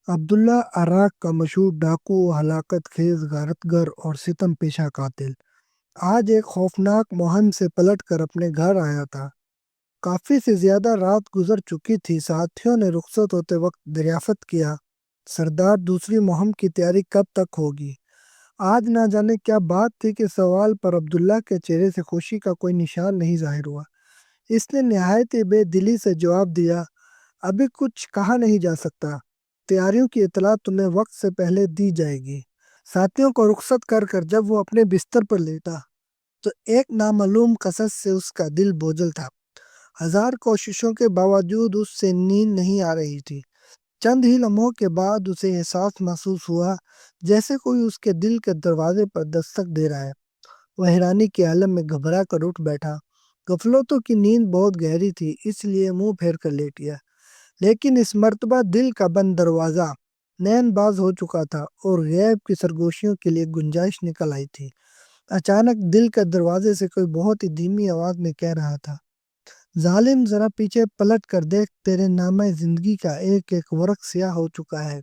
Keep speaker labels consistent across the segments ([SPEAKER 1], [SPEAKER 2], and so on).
[SPEAKER 1] عبداللہ عراق کا مشہور ڈاکو، ہلاکت خیز غارت گر اور ستم پیشہ قاتل آج ایک خوفناک مہم سے پلٹ کر اپنے گھر آیا تھا۔ کافی سے زیادہ رات گزر چکی تھی۔ ساتھیوں نے رخصت ہوتے وقت دریافت کیا، سردار دوسری مہم کی تیاری کب تک ہوگی؟ آج نہ جانے کیا بات تھی کہ سوال پر عبداللہ کے چہرے سے خوشی کا کوئی نشان نہیں ظاہر ہوا۔ اس نے نہایت ہی بے دلی سے جواب دیا، ابھی کچھ کہا نہیں جا سکتا۔ تیاریوں کی اطلاع تمہیں وقت سے پہلے دی جائے گی۔ ساتھیوں کو رخصت کر جب وہ اپنے بستر پر لیٹا تو ایک نامعلوم قسط سے اس کا دل بوجھل تھا۔ ہزار کوششوں کے باوجود اس سے نیند نہیں آ رہی تھی۔ چند ہی لمحوں کے بعد اسے احساس محسوس ہوا جیسے کوئی اس کے دل کے دروازے پر دستک دے رہا ہے۔ وہ حیرانی کے عالم میں گھبرا کر اٹھ بیٹھا۔ غفلتوں کی نیند بہت گہری تھی، اس لیے منہ پھیر کر لیٹ گیا، لیکن اس مرتبہ دل کا بند دروازہ نین باز ہو چکا تھا اور غیب کی سرگوشیوں کے لیے گنجائش نکل آئی تھی۔ اچانک دل کے دروازے سے کوئی بہت ہی دھیمی آواز میں کہہ رہا تھا، ظالم ذرا پیچھے پلٹ کر دیکھ، تیرے نامہ زندگی کا ایک ایک ورق سیاہ ہو چکا ہے۔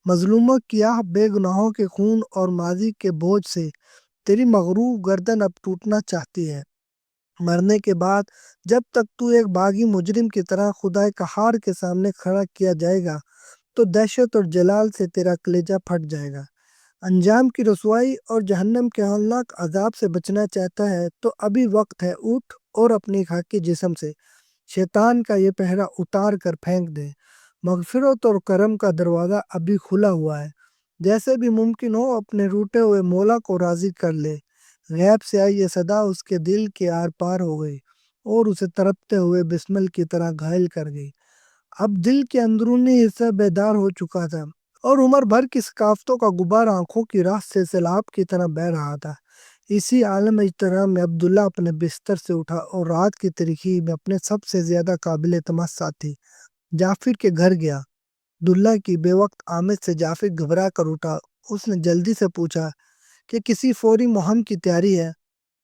[SPEAKER 1] مظلوموں کی آہ، بے گناہوں کے خون اور ماضی کے بوجھ سے تیری مغروب گردن اب ٹوٹنا چاہتی ہے۔ مرنے کے بعد جب تک تو ایک باغی مجرم کی طرح خدا قہار کے سامنے کھڑا کیا جائے گا تو دہشت اور جلال سے تیرا کلیجہ پھٹ جائے گا۔ انجام کی رسوائی اور جہنم کے ہولناک عذاب سے بچنا چاہتا ہے تو ابھی وقت ہے، اٹھ اور اپنی خاکی جسم سے شیطان کا یہ پہرا اتار کر پھینک دے۔ مغفرت اور کرم کا دروازہ ابھی کھلا ہوا ہے، جیسے بھی ممکن ہو اپنے روٹے ہوئے مولا کو راضی کر لے۔ غیب سے آئی یہ صدا اس کے دل کے آر پار ہو گئی اور اسے تڑپتے ہوئے بسمل کی طرح گھائل کر گئی۔ اب دل کے اندرونی حصہ بیدار ہو چکا تھا اور عمر بھر کی ثقافتوں کا غبار آنکھوں کی راہ سے سیلاب کی طرح بہہ رہا تھا۔ اسی عالم اجتماع میں عبداللہ اپنے بستر سے اٹھا اور رات کی تاریکی میں اپنے سب سے زیادہ قابل اعتماد ساتھی جعفر کے گھر گیا۔ عبداللہ کی بے وقت آمد سے جعفر گھبرا کر اٹھا۔ اس نے جلدی سے پوچھا کہ کسی فوری مہم کی تیاری ہے؟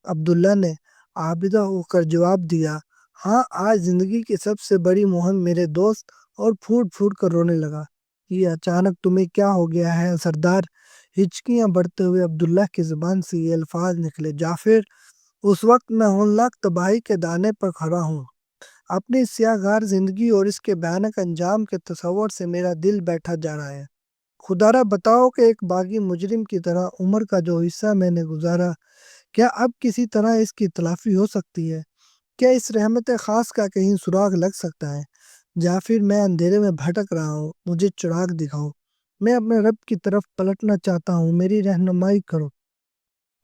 [SPEAKER 1] عبداللہ نے عابدہ ہو کر جواب دیا، ہاں، آج زندگی کی سب سے بڑی مہم میرے دوست، اور پھوٹ پھوٹ کر رونے لگا۔ یہ اچانک تمہیں کیا ہو گیا ہے سردار؟ ہچکیاں بڑھتے ہوئے عبداللہ کی زبان سے یہ الفاظ نکلے، جعفر، اس وقت میں ہولناک تباہی کے دانے پر کھڑا ہوں۔ اپنی سیاہ غار زندگی اور اس کے بھیانک انجام کے تصور سے میرا دل بیٹھا جا رہا ہے۔ خدارا بتاؤ کہ ایک باغی مجرم کی طرح عمر کا جو حصہ میں نے گزارا، کیا اب کسی طرح اس کی تلافی ہو سکتی ہے؟ کیا اس رحمت خاص کا کہیں سراغ لگ سکتا ہے؟ جعفر، میں اندھیرے میں بھٹک رہا ہوں، مجھے چراغ دکھاؤ۔ میں اپنے رب کی طرف پلٹنا چاہتا ہوں، میری رہنمائی کرو۔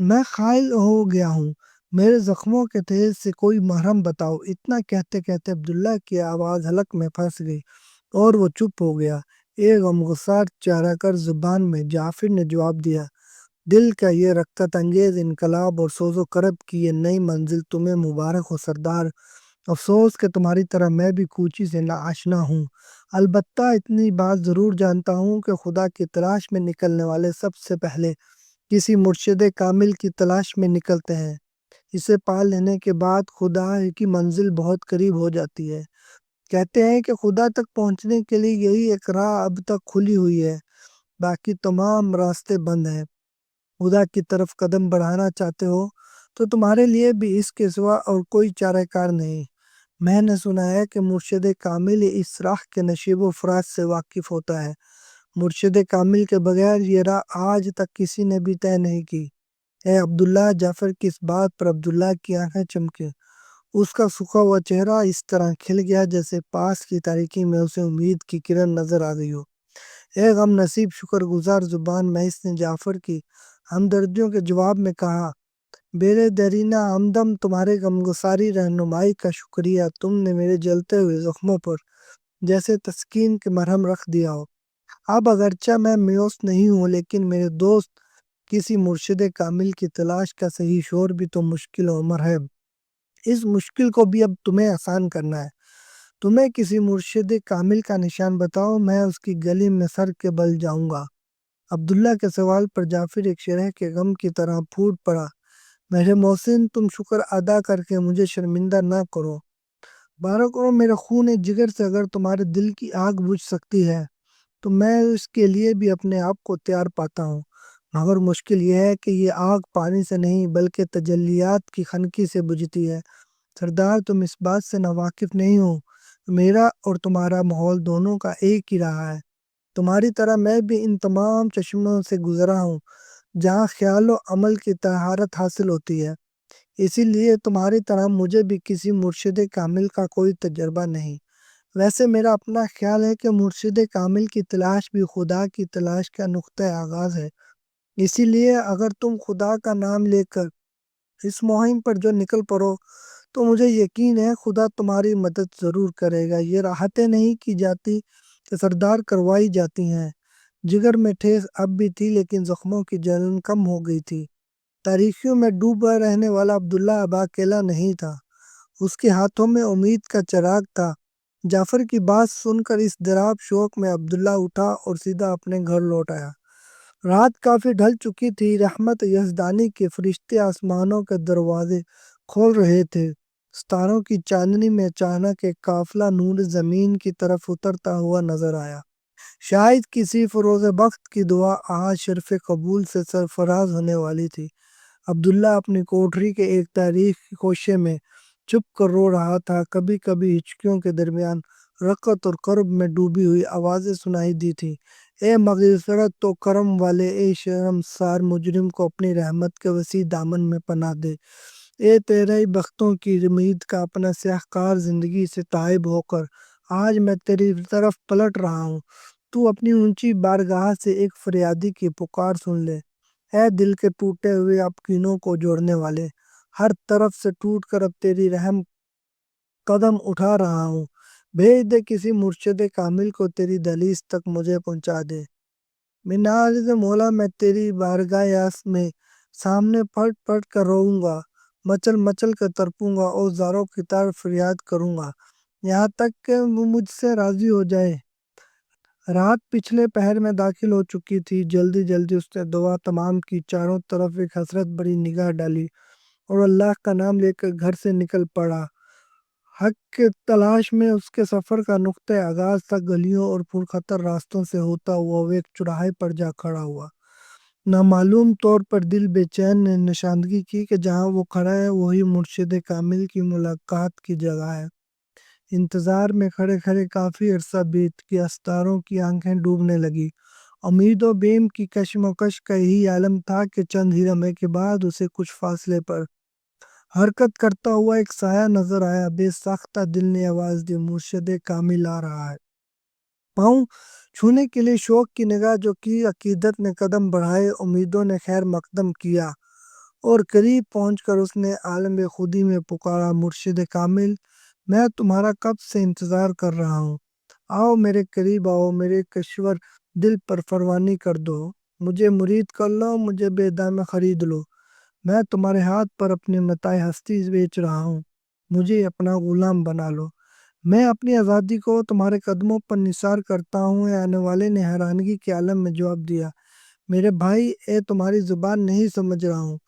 [SPEAKER 1] میں خائل ہو گیا ہوں، میرے زخموں کے تیل سے کوئی مرہم بتاؤ۔ اتنا کہتے کہتے عبداللہ کی آواز حلق میں پھنس گئی اور وہ چپ ہو گیا۔ ایک غمگسار چہرہ کر زبان میں جعفر نے جواب دیا، دل کا یہ رقت انگیز انقلاب اور سوز و کرب کی یہ نئی منزل تمہیں مبارک ہو سردار۔ افسوس کہ تمہاری طرح میں بھی کوچی سے ناآشنا ہوں۔ البتہ اتنی بات ضرور جانتا ہوں کہ خدا کی تلاش میں نکلنے والے سب سے پہلے کسی مرشد کامل کی تلاش میں نکلتے ہیں۔ اسے پا لینے کے بعد خدا کی منزل بہت قریب ہو جاتی ہے۔ کہتے ہیں کہ خدا تک پہنچنے کے لیے یہی ایک راہ اب تک کھلی ہوئی ہے، باقی تمام راستے بند ہیں۔ خدا کی طرف قدم بڑھانا چاہتے ہو تو تمہارے لیے بھی اس کے سوا اور کوئی چارہ کار نہیں۔ میں نے سنا ہے کہ مرشد کامل اس راہ کے نشیب و فراز سے واقف ہوتا ہے۔ مرشد کامل کے بغیر یہ راہ آج تک کسی نے بھی طے نہیں کی۔ اے عبداللہ! جعفر کی اس بات پر عبداللہ کی آنکھیں چمکیں۔ اس کا سکھا ہوا چہرہ اس طرح کھل گیا جیسے پاس کی تاریکی میں اسے امید کی کرن نظر آ گئی ہو۔ اے غم نصیب شکر گزار زبان! میں اس نے جعفر کی ہمدردیوں کے جواب میں کہا، میرے دیرینہ ہمدم، تمہارے غمگساری رہنمائی کا شکریہ۔ تم نے میرے جلتے ہوئے زخموں پر جیسے تسکین کے مرہم رکھ دیا ہو۔ اب اگرچہ میں میوس نہیں ہوں، لیکن میرے دوست، کسی مرشد کامل کی تلاش کا صحیح شور بھی تو مشکل عمر ہے۔ اس مشکل کو بھی اب تمہیں آسان کرنا ہے۔ تمہیں کسی مرشد کامل کا نشان بتاؤ، میں اس کی گلی میں سر کے بل جاؤں گا۔ عبداللہ کے سوال پر جعفر ایک شرح کے غم کی طرح پھوٹ پڑا، میرے محسن، تم شکر ادا کر کے مجھے شرمندہ نہ کرو۔ بارہ کرو میرے خون جگر سے، اگر تمہارے دل کی آگ بجھ سکتی ہے تو میں اس کے لیے بھی اپنے آپ کو تیار پاتا ہوں، مگر مشکل یہ ہے کہ یہ آگ پانی سے نہیں بلکہ تجلیات کی خنکی سے بجھتی ہے۔ سردار، تم اس بات سے ناواقف نہیں ہو، میرا اور تمہارا ماحول دونوں کا ایک ہی رہا ہے۔ تمہاری طرح میں بھی ان تمام چشموں سے گزرا ہوں جہاں خیال و عمل کی طہارت حاصل ہوتی ہے، اسی لیے تمہاری طرح مجھے بھی کسی مرشد کامل کا کوئی تجربہ نہیں۔ ویسے میرا اپنا خیال ہے کہ مرشد کامل کی تلاش بھی خدا کی تلاش کا نقطہ آغاز ہے، اسی لیے اگر تم خدا کا نام لے کر اس مہم پر جو نکل پڑو تو مجھے یقین ہے خدا تمہاری مدد ضرور کرے گا۔ یہ راحتیں نہیں کی جاتی کہ سردار کروائی جاتی ہیں۔ جگر میں ٹھیس اب بھی تھی لیکن زخموں کی جلن کم ہو گئی تھی۔ تاریکیوں میں ڈوبا رہنے والا عبداللہ اب اکیلا نہیں تھا، اس کے ہاتھوں میں امید کا چراغ تھا۔ جعفر کی بات سن کر اس ضراب شوق میں عبداللہ اٹھا اور سیدھا اپنے گھر لوٹ آیا۔ رات کافی ڈھل چکی تھی، رحمت یزدانی کے فرشتے آسمانوں کے دروازے کھول رہے تھے۔ ستاروں کی چاندنی میں اچانک ایک قافلہ نور زمین کی طرف اترتا ہوا نظر آیا۔ شاید کسی فروز بخت کی دعا آج شرف قبول سے سرفراز ہونے والی تھی۔ عبداللہ اپنی کوٹری کے ایک تاریخی گوشے میں چھپ کر رو رہا تھا۔ کبھی کبھی ہچکیوں کے درمیان رقت اور قرب میں ڈوبی ہوئی آوازیں سنائی دی تھی۔ اے مغفرت و کرم والے، اے شرمسار مجرم کو اپنی رحمت کے وسیع دامن میں پناہ دے۔ اے تیرے بختوں کی امید کا اپنا سیاہ کار زندگی سے تائب ہو کر آج میں تیری طرف پلٹ رہا ہوں۔ تو اپنی اونچی بارگاہ سے ایک فریادی کی پکار سن لے۔ اے دل کے ٹوٹے ہوئے اب کینوں کو جوڑنے والے، ہر طرف سے ٹوٹ کر اب تیری رحم قدم اٹھا رہا ہوں۔ بھیج دے کسی مرشد کامل کو تیری دہلیز تک مجھے پہنچا دے۔ من عاجز مولا، میں تیری بارگاہ یاس میں سامنے پھٹ پھٹ کر روؤں گا، مچل مچل کر تڑپوں گا اور زاروں کی طرح فریاد کروں گا یہاں تک کہ وہ مجھ سے راضی ہو جائے۔ رات پچھلے پہر میں داخل ہو چکی تھی۔ جلدی جلدی اس نے دعا تمام کی، چاروں طرف ایک حسرت بڑی نگاہ ڈالی اور اللہ کا نام لے کر گھر سے نکل پڑا۔ حق کے تلاش میں اس کے سفر کا نقطہ آغاز تھا۔ گلیوں اور پرخطر راستوں سے ہوتا ہوا وہ ایک چوراہے پر جا کھڑا ہوا۔ نامعلوم طور پر دل بے چین نے نشاندہی کی کہ جہاں وہ کھڑا ہے وہی مرشد کامل کی ملاقات کی جگہ ہے۔ انتظار میں کھڑے کھڑے کافی عرصہ بیت گیا، ستاروں کی آنکھیں ڈوبنے لگی۔ امید و بیم کی کشمکش کا یہی عالم تھا کہ چند ہی لمحے کے بعد اسے کچھ فاصلے پر حرکت کرتا ہوا ایک سایہ نظر آیا۔ بے ساختہ دل نے آواز دی، مرشد کامل آ رہا ہے۔ پاؤں چھونے کے لیے شوق کی نگاہ جو کی، عقیدت نے قدم بڑھائے، امیدوں نے خیر مقدم کیا اور قریب پہنچ کر اس نے عالم خودی میں پکارا، مرشد کامل، میں تمہارا کب سے انتظار کر رہا ہوں۔ آؤ میرے قریب آؤ، میرے کشور دل پر پروانی کر دو، مجھے مرید کر لو، مجھے بے دام خرید لو۔ میں تمہارے ہاتھ پر اپنے متاع ہستی بیچ رہا ہوں، مجھے اپنا غلام بنا لو۔ میں اپنی آزادی کو تمہارے قدموں پر نثار کرتا ہوں۔ اے آنے والے نے حیرانگی کے عالم میں جواب دیا، میرے بھائی، اے تمہاری زبان نہیں سمجھ رہا ہوں۔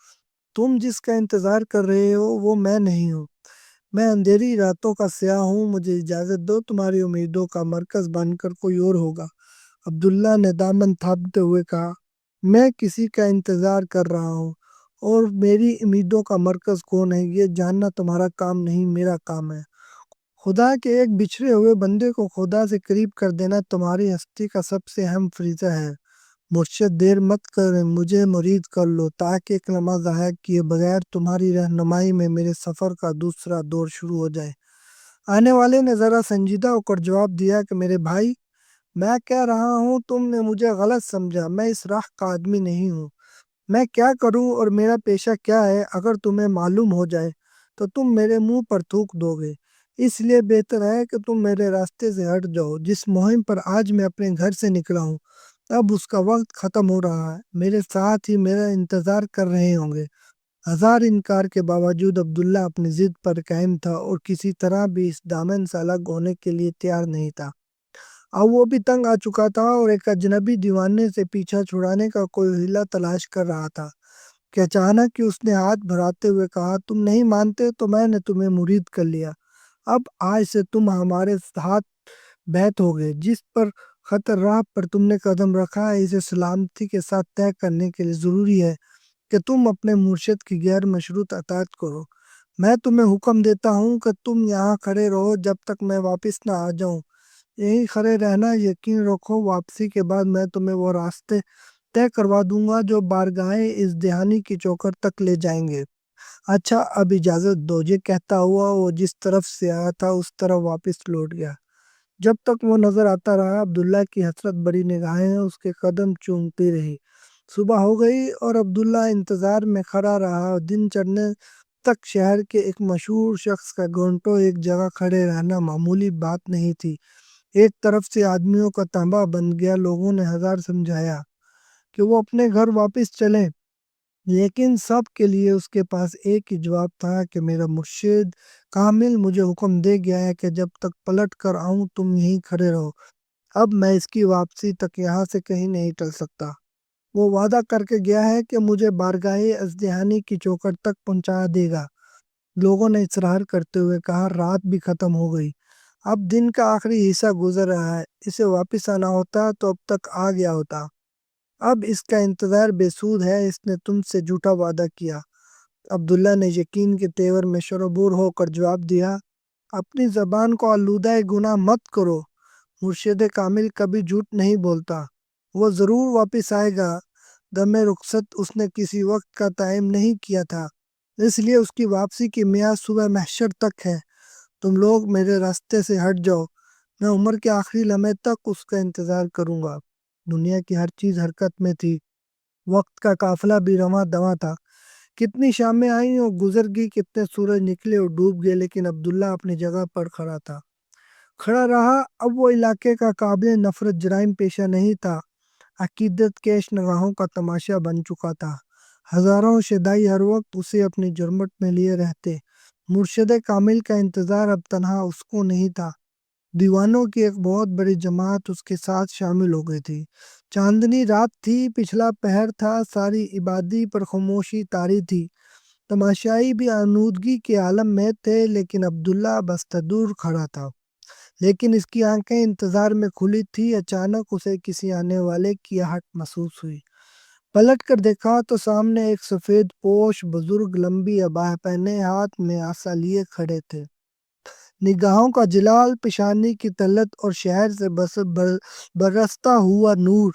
[SPEAKER 1] تم جس کا انتظار کر رہے ہو وہ میں نہیں ہوں، میں اندھیری راتوں کا سیاہ ہوں۔ مجھے اجازت دو، تمہاری امیدوں کا مرکز بن کر کوئی اور ہوگا۔ عبداللہ نے دامن تھامتے ہوئے کہا، میں کسی کا انتظار کر رہا ہوں اور میری امیدوں کا مرکز کون ہے یہ جاننا تمہارا کام نہیں، میرا کام ہے۔ خدا کے ایک بچھڑے ہوئے بندے کو خدا سے قریب کر دینا تمہاری ہستی کا سب سے اہم فریضہ ہے۔ مرشد، دیر مت کریں، مجھے مرید کر لو تاکہ ایک لمحہ ضائع کیے بغیر تمہاری رہنمائی میں میرے سفر کا دوسرا دور شروع ہو جائے۔ آنے والے نے ذرا سنجیدہ ہو کر جواب دیا کہ میرے بھائی، میں کہہ رہا ہوں تم نے مجھے غلط سمجھا، میں اس راہ کا آدمی نہیں ہوں۔ میں کیا کروں اور میرا پیشہ کیا ہے اگر تمہیں معلوم ہو جائے تو تم میرے منہ پر تھوک دو گے، اس لیے بہتر ہے کہ تم میرے راستے سے ہٹ جاؤ۔ جس مہم پر آج میں اپنے گھر سے نکلا ہوں اب اس کا وقت ختم ہو رہا ہے، میرے ساتھ ہی میرا انتظار کر رہے ہوں گے۔ ہزار انکار کے باوجود عبداللہ اپنی ضد پر قائم تھا اور کسی طرح بھی اس دامن سے الگ ہونے کے لیے تیار نہیں تھا۔ اب وہ بھی تنگ آ چکا تھا اور ایک اجنبی دیوانے سے پیچھا چھڑانے کا کوئی حیلہ تلاش کر رہا تھا کہ اچانک ہی اس نے ہاتھ بھراتے ہوئے کہا، تم نہیں مانتے تو میں نے تمہیں مرید کر لیا، اب آج سے تم ہمارے ساتھ بیعت ہو گئے۔ جس پر خطر راہ پر تم نے قدم رکھا ہے، اسے سلامتی کے ساتھ طے کرنے کے لیے ضروری ہے کہ تم اپنے مرشد کی غیر مشروط اطاعت کرو۔ میں تمہیں حکم دیتا ہوں کہ تم یہاں کھڑے رہو جب تک میں واپس نہ آ جاؤں۔ یہیں کھڑے رہنا، یقین رکھو واپسی کے بعد میں تمہیں وہ راستے طے کروا دوں گا جو بارگاہ ازدحانی کی چوکھٹ تک لے جائیں گے۔ اچھا اب اجازت دو، یہ کہتا ہوا وہ جس طرف سے آیا تھا اس طرف واپس لوٹ گیا۔ جب تک وہ نظر آتا رہا عبداللہ کی حسرت بری نگاہیں اس کے قدم چومتی رہی۔ صبح ہو گئی اور عبداللہ انتظار میں کھڑا رہا۔ دن چڑھنے تک شہر کے ایک مشہور شخص کا گھنٹوں ایک جگہ کھڑے رہنا معمولی بات نہیں تھی۔ ایک طرف سے آدمیوں کا تانبا بن گیا۔ لوگوں نے ہزار سمجھایا کہ وہ اپنے گھر واپس چلیں، لیکن سب کے لیے اس کے پاس ایک ہی جواب تھا کہ میرا مرشد کامل مجھے حکم دے گیا ہے کہ جب تک پلٹ کر آؤں تم یہیں کھڑے رہو۔ اب میں اس کی واپسی تک یہاں سے کہیں نہیں ٹل سکتا۔ وہ وعدہ کر کے گیا ہے کہ مجھے بارگاہ ازدحانی کی چوکھٹ تک پہنچا دے گا۔ لوگوں نے اصرار کرتے ہوئے کہا، رات بھی ختم ہو گئی، اب دن کا آخری حصہ گزر رہا ہے، اسے واپس آنا ہوتا تو اب تک آ گیا ہوتا۔ اب اس کا انتظار بے سود ہے، اس نے تم سے جھوٹا وعدہ کیا۔ عبداللہ نے یقین کے تیور میں شربور ہو کر جواب دیا، اپنی زبان کو آلودہ گناہ مت کرو، مرشد کامل کبھی جھوٹ نہیں بولتا، وہ ضرور واپس آئے گا۔ دم رخصت اس نے کسی وقت کا تعین نہیں کیا تھا، اس لیے اس کی واپسی کی میعاد صبح محشر تک ہے۔ تم لوگ میرے راستے سے ہٹ جاؤ، میں عمر کے آخری لمحے تک اس کا انتظار کروں گا۔ دنیا کی ہر چیز حرکت میں تھی، وقت کا قافلہ بھی رواں دواں تھا۔ کتنی شامیں آئیں اور گزر گئی، کتنے سورج نکلے اور ڈوب گئے، لیکن عبداللہ اپنی جگہ پر کھڑا تھا، کھڑا رہا۔ اب وہ علاقے کا قابل نفرت جرائم پیشہ نہیں تھا، عقیدت کیش نگاہوں کا تماشا بن چکا تھا۔ ہزاروں شیدائی ہر وقت اسے اپنی جرمٹ میں لیے رہتے۔ مرشد کامل کا انتظار اب تنہا اس کو نہیں تھا، دیوانوں کی ایک بہت بڑی جماعت اس کے ساتھ شامل ہو گئی تھی۔ چاندنی رات تھی، پچھلا پہر تھا، ساری عبادی پر خاموشی طاری تھی، تماشائی بھی آنودگی کے عالم میں تھے، لیکن عبداللہ بستدور کھڑا تھا، لیکن اس کی آنکھیں انتظار میں کھلی تھی۔ اچانک اسے کسی آنے والے کی آہٹ محسوس ہوئی، پلٹ کر دیکھا تو سامنے ایک سفید پوش بزرگ لمبی عباءہ پہنے ہاتھ میں عصا لیے کھڑے تھے۔ نگاہوں کا جلال، پیشانی کی طلعت اور شہر سے برستا ہوا نور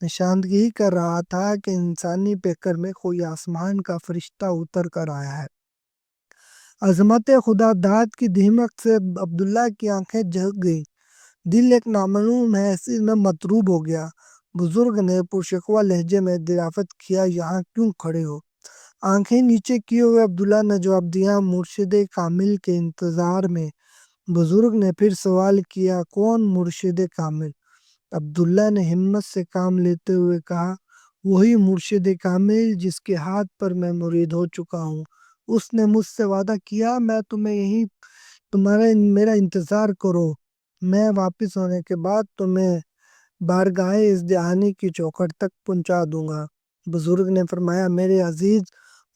[SPEAKER 1] نشاندہی کر رہا تھا کہ انسانی پیکر میں کوئی آسمان کا فرشتہ اتر کر آیا ہے۔ عظمت خدا داد کی دھمک سے عبداللہ کی آنکھیں جھک گئیں، دل ایک نامعلوم حیثیت میں مطروب ہو گیا۔ بزرگ نے پرشکوہ لہجے میں دریافت کیا، یہاں کیوں کھڑے ہو؟ آنکھیں نیچے کیے ہوئے عبداللہ نے جواب دیا، مرشد کامل کے انتظار میں۔ بزرگ نے پھر سوال کیا، کون مرشد کامل؟ عبداللہ نے ہمت سے کام لیتے ہوئے کہا، وہی مرشد کامل جس کے ہاتھ پر میں مرید ہو چکا ہوں۔ اس نے مجھ سے وعدہ کیا، میں تمہیں یہیں میرا انتظار کرو، میں واپس ہونے کے بعد تمہیں بارگاہ ازدحانی کی چوکھٹ تک پہنچا دوں گا۔ بزرگ نے فرمایا، میرے عزیز،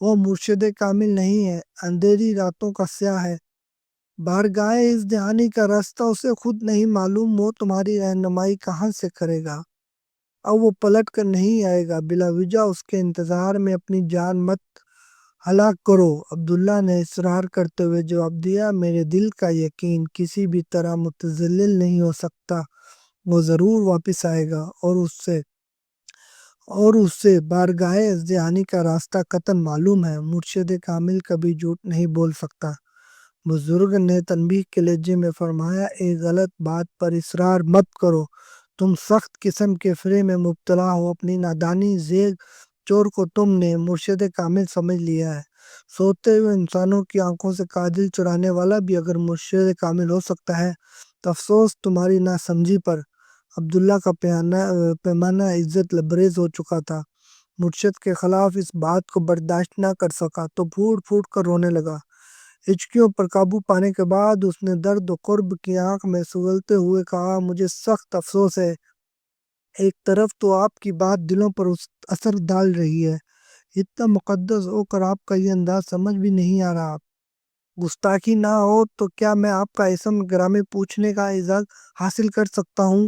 [SPEAKER 1] وہ مرشد کامل نہیں ہے، اندھیری راتوں کا سیاہ ہے، بارگاہ ازدحانی کا راستہ اسے خود نہیں معلوم، وہ تمہاری رہنمائی کہاں سے کرے گا؟ اب وہ پلٹ کر نہیں آئے گا، بلا وجہ اس کے انتظار میں اپنی جان مت ہلاک کرو۔ عبداللہ نے اصرار کرتے ہوئے جواب دیا، میرے دل کا یقین کسی بھی طرح متزلزل نہیں ہو سکتا، وہ ضرور واپس آئے گا، اور اس سے بارگاہ ازدحانی کا راستہ قطعاً معلوم ہے۔ مرشد کامل کبھی جھوٹ نہیں بول سکتا۔ بزرگ نے تنبیہ کے لہجے میں فرمایا، ایک غلط بات پر اصرار مت کرو، تم سخت قسم کے فرے میں مبتلا ہو، اپنی نادانی زیگ چور کو تم نے مرشد کامل سمجھ لیا ہے۔ سوتے ہوئے انسانوں کی آنکھوں سے کاجل چرانے والا بھی اگر مرشد کامل ہو سکتا ہے تو افسوس تمہاری ناسمجھی پر۔ عبداللہ کا پیمانہ عزت لبریز ہو چکا تھا، مرشد کے خلاف اس بات کو برداشت نہ کر سکا تو پھوٹ پھوٹ کر رونے لگا۔ ہچکیوں پر قابو پانے کے بعد اس نے درد و کرب کی آنکھ میں سگلتے ہوئے کہا، مجھے سخت افسوس ہے، ایک طرف تو آپ کی بات دلوں پر اثر ڈال رہی ہے، اتنا مقدس ہو کر آپ کا یہ انداز سمجھ بھی نہیں آ رہا، گستاخی نہ ہو تو کیا میں آپ کا اسم گرامی پوچھنے کا اجازت حاصل کر سکتا ہوں؟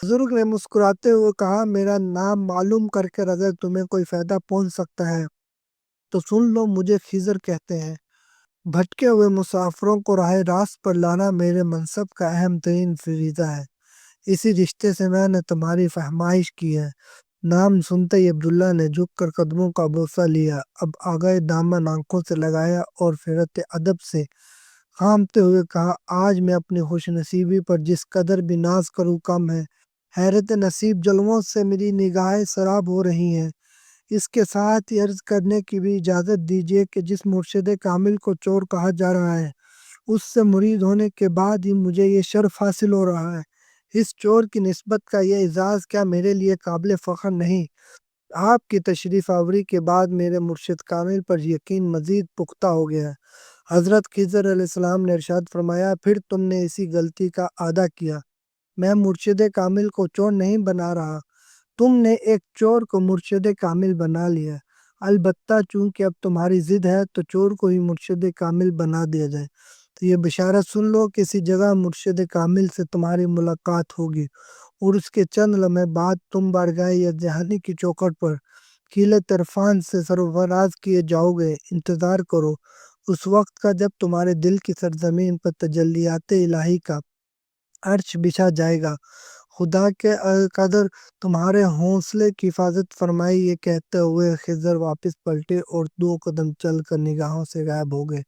[SPEAKER 1] بزرگ نے مسکراتے ہوئے کہا، میرا نام معلوم کر کے اگر تمہیں کوئی فائدہ پہنچ سکتا ہے تو سن لو، مجھے خضر کہتے ہیں۔ بھٹکے ہوئے مسافروں کو راہ راست پر لانا میرے منصب کا اہم ترین فریضہ ہے۔ اسی رشتے سے میں نے تمہاری فہمائش کی ہے۔ نام سنتے ہی عبداللہ نے جھک کر قدموں کا بوسہ لیا، اب آگئے دامن آنکھوں سے لگایا اور پھرتے ادب سے کھامتے ہوئے کہا، آج میں اپنی خوش نصیبی پر جس قدر بھی ناز کروں کم ہے۔ حیرت نصیب جلووں سے میری نگاہیں سراب ہو رہی ہیں۔ اس کے ساتھ ہی عرض کرنے کی بھی اجازت دیجیے کہ جس مرشد کامل کو چور کہا جا رہا ہے، اس سے مرید ہونے کے بعد ہی مجھے یہ شرف حاصل ہو رہا ہے۔ اس چور کی نسبت کا یہ اعزاز کیا میرے لیے قابل فخر نہیں؟ آپ کی تشریف آوری کے بعد میرے مرشد کامل پر یقین مزید پختہ ہو گیا ہے۔ حضرت خضر علیہ السلام نے ارشاد فرمایا، پھر تم نے اسی غلطی کا اعادہ کیا۔ میں مرشد کامل کو چور نہیں بنا رہا، تم نے ایک چور کو مرشد کامل بنا لیا۔ البتہ چونکہ اب تمہاری ضد ہے تو چور کو ہی مرشد کامل بنا دیا جائے۔ تو یہ بشارت سن لو کہ کسی جگہ مرشد کامل سے تمہاری ملاقات ہوگی اور اس کے چند لمحے بعد تم بارگاہ جہانی کی چوکھٹ پر قلعہ عرفان سے سرفراز کیے جاؤ گے۔ انتظار کرو اس وقت کا جب تمہارے دل کی سرزمین پر تجلیات الہی کا عرش بچھا جائے گا۔ خدا کے قدر تمہارے حوصلے کی حفاظت فرمائے۔ یہ کہتے ہوئے خضر واپس پلٹے اور 2 قدم چل کر نگاہوں سے غائب ہو گئے۔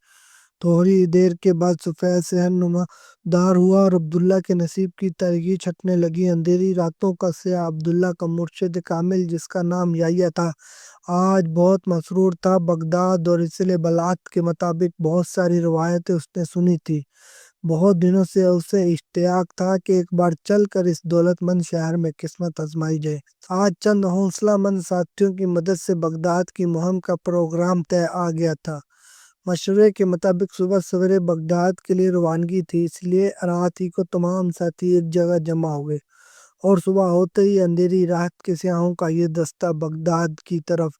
[SPEAKER 1] تھوڑی دیر کے بعد سفید صحن نما دار ہوا اور عبداللہ کے نصیب کی تاریکی چھٹنے لگی۔ اندھیری راتوں کا سیاہ عبداللہ کا مرشد کامل، جس کا نام یحییٰ تھا، آج بہت مسرور تھا۔ بغداد اور رسل بلاغت کے مطابق بہت ساری روایتیں اس نے سنی تھیں۔ بہت دنوں سے اسے اشتیاق تھا کہ ایک بار چل کر اس دولت مند شہر میں قسمت آزمائی جائے۔ آج چند حوصلہ مند ساتھیوں کی مدد سے بغداد کی مہم کا پروگرام طے آ گیا تھا۔ مشورے کے مطابق صبح سویرے بغداد کے لیے روانگی تھی، اس لیے رات ہی کو تمام ساتھی ایک جگہ جمع ہوئے اور صبح ہوتے ہی اندھیری رات کے سیاحوں کا یہ دستہ بغداد کی طرف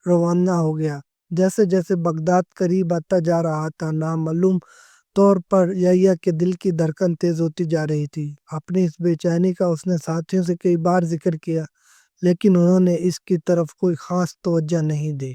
[SPEAKER 1] روانہ ہو گیا۔ جیسے جیسے بغداد قریب آتا جا رہا تھا، نامعلوم طور پر یحییٰ کے دل کی دھڑکن تیز ہوتی جا رہی تھی۔ اپنی اس بے چینی کا اس نے ساتھیوں سے کئی بار ذکر کیا، لیکن انہوں نے اس کی طرف کوئی خاص توجہ نہیں دی۔